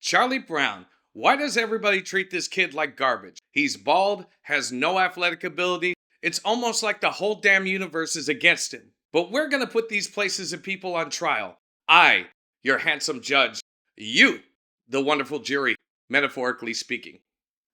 Charlie Brown. Why does everybody treat this kid like garbage? He's bald, has no athletic ability. It's almost like the whole damn universe is against him. But we're gonna put these places and people on trial. I, your handsome judge. You, the wonderful jury, metaphorically speaking.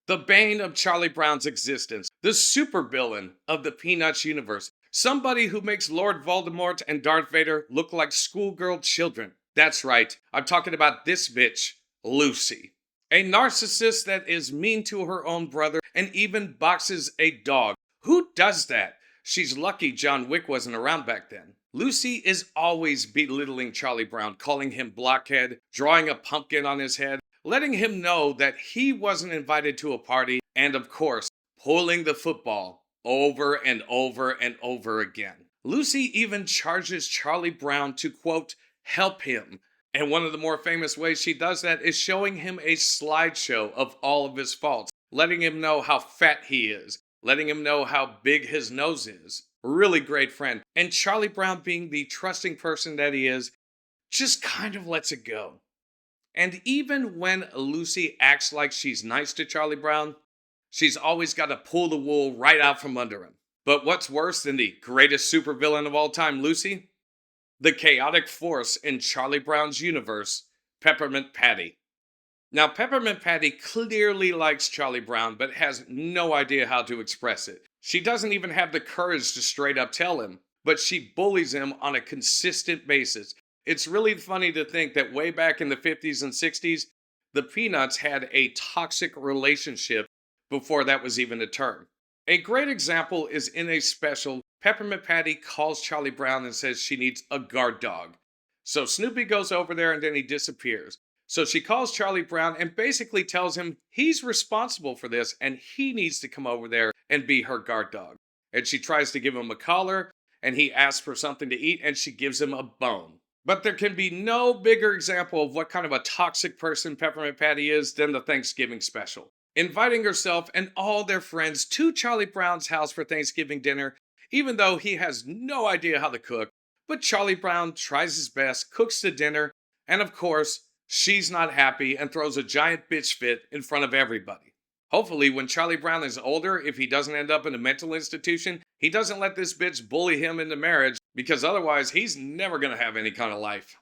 The bane of Charlie Brown's existence. The supervillain of the Peanuts universe. Somebody who makes Lord Voldemort and Darth Vader look like schoolgirl children. That's right, I'm talking about this bitch, Lucy. A narcissist that is mean to her own brother and even boxes a dog. Who does that? She's lucky John Wick wasn't around back then. Lucy is always belittling Charlie Brown, calling him blockhead, drawing a pumpkin on his head, letting him know that he wasn't invited to a party, and of course, pulling the football over and over and over again. Lucy even charges Charlie Brown to, quote, help him. And one of the more famous ways she does that is showing him a slideshow of all of his faults, letting him know how fat he is, letting him know how big his nose is. Really great friend. And Charlie Brown, being the trusting person that he is, just kind of lets it go. And even when Lucy acts like she's nice to Charlie Brown, she's always got to pull the wool right out from under him. But what's worse than the greatest supervillain of all time, Lucy? The chaotic force in Charlie Brown's universe, Peppermint Patty. Now, Peppermint Patty clearly likes Charlie Brown, but has no idea how to express it. She doesn't even have the courage to straight up tell him, but she bullies him on a consistent basis. It's really funny to think that way back in the 50s and 60s, the Peanuts had a toxic relationship before that was even a term. A great example is in a special, Peppermint Patty calls Charlie Brown and says she needs a guard dog. So Snoopy goes over there and then he disappears. So she calls Charlie Brown and basically tells him he's responsible for this and he needs to come over there and be her guard dog. And she tries to give him a collar and he asks for something to eat and she gives him a bone. But there can be no bigger example of what kind of a toxic person Peppermint Patty is than the Thanksgiving special. Inviting herself and all their friends to Charlie Brown's house for Thanksgiving dinner, even though he has no idea how to cook. But Charlie Brown tries his best, cooks the dinner, and of course, she's not happy and throws a giant bitch fit in front of everybody. Hopefully, when Charlie Brown is older, if he doesn't end up in a mental institution, he doesn't let this bitch bully him into marriage, because otherwise he's never gonna have any kind of life.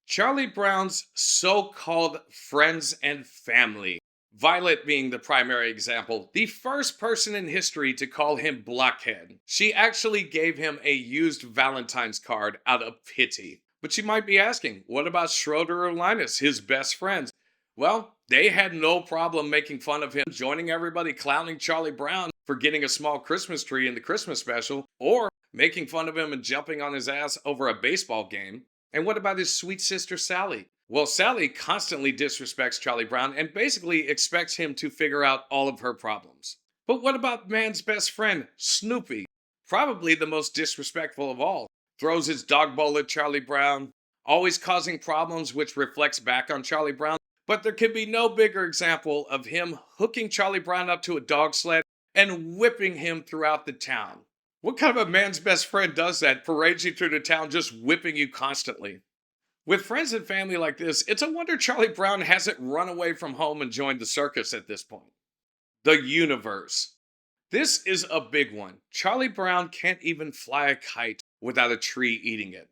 Charlie Brown's so-called friends and family. Violet being the primary example, the first person in history to call him blockhead. She actually gave him a used Valentine's card out of pity. But you might be asking, what about Schroeder or Linus, his best friends? Well, they had no problem making fun of him, joining everybody clowning Charlie Brown for getting a small Christmas tree in the Christmas special, or making fun of him and jumping on his ass over a baseball game. And what about his sweet sister Sally? Well, Sally constantly disrespects Charlie Brown and basically expects him to figure out all of her problems. But what about man's best friend, Snoopy? Probably the most disrespectful of all. Throws his dog bowl at Charlie Brown, always causing problems which reflects back on Charlie Brown. But there could be no bigger example of him hooking Charlie Brown up to a dog sled and whipping him throughout the town. What kind of a man's best friend does that, parades you through the town just whipping you constantly? With friends and family like this, it's a wonder Charlie Brown hasn't run away from home and joined the circus at this point. The universe. This is a big one. Charlie Brown can't even fly a kite without a tree eating it.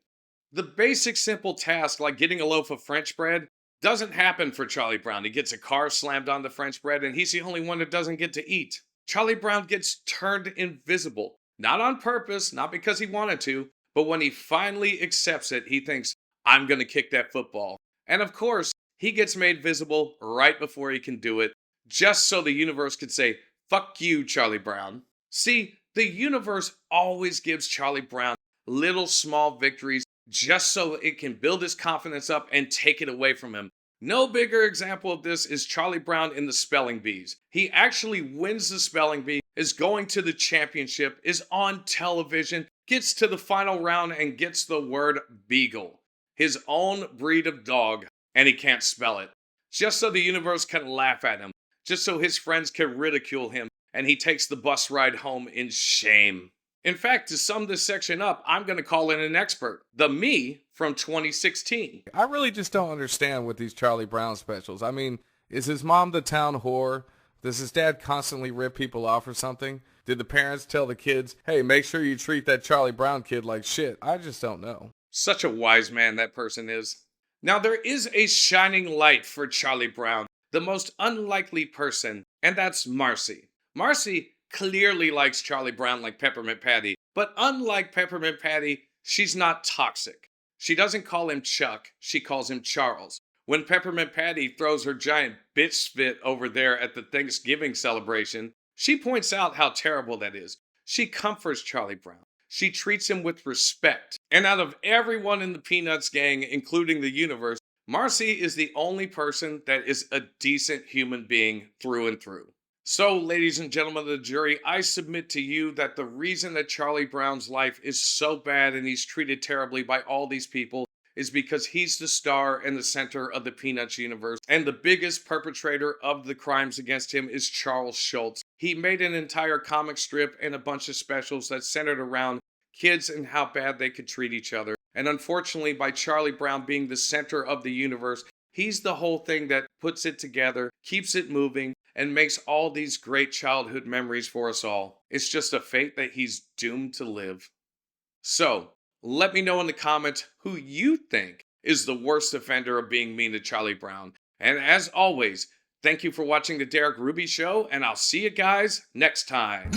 The basic simple task like getting a loaf of French bread doesn't happen for Charlie Brown. He gets a car slammed on the French bread and he's the only one that doesn't get to eat. Charlie Brown gets turned invisible. Not on purpose, not because he wanted to, but when he finally accepts it, he thinks, I'm going to kick that football. And of course, he gets made visible right before he can do it, just so the universe can say, fuck you, Charlie Brown. See, the universe always gives Charlie Brown little small victories just so it can build his confidence up and take it away from him. No bigger example of this is Charlie Brown in the spelling bees. He actually wins the spelling bee, is going to the championship, is on television, gets to the final round and gets the word beagle. His own breed of dog, and he can't spell it. Just so the universe can laugh at him. Just so his friends can ridicule him, and he takes the bus ride home in shame. In fact, to sum this section up, I'm going to call in an expert, the me from 2016. I really just don't understand with these Charlie Brown specials. I mean, is his mom the town whore? Does his dad constantly rip people off or something? Did the parents tell the kids, hey, make sure you treat that Charlie Brown kid like shit? I just don't know. Such a wise man that person is. Now, there is a shining light for Charlie Brown, the most unlikely person, and that's Marcy. Marcy clearly likes Charlie Brown like Peppermint Patty, but unlike Peppermint Patty, she's not toxic. She doesn't call him Chuck, she calls him Charles. When Peppermint Patty throws her giant bitch fit over there at the Thanksgiving celebration, she points out how terrible that is. She comforts Charlie Brown. She treats him with respect. And out of everyone in the Peanuts gang, including the universe, Marcy is the only person that is a decent human being through and through. So, ladies and gentlemen of the jury, I submit to you that the reason that Charlie Brown's life is so bad and he's treated terribly by all these people is because he's the star and the center of the Peanuts universe, and the biggest perpetrator of the crimes against him is Charles Schulz. He made an entire comic strip and a bunch of specials that centered around kids and how bad they could treat each other. And unfortunately, by Charlie Brown being the center of the universe, he's the whole thing that puts it together, keeps it moving, and makes all these great childhood memories for us all. It's just a fate that he's doomed to live. So, let me know in the comments who you think is the worst offender of being mean to Charlie Brown. And as always, thank you for watching the Derek Ruby Show, and I'll see you guys next time.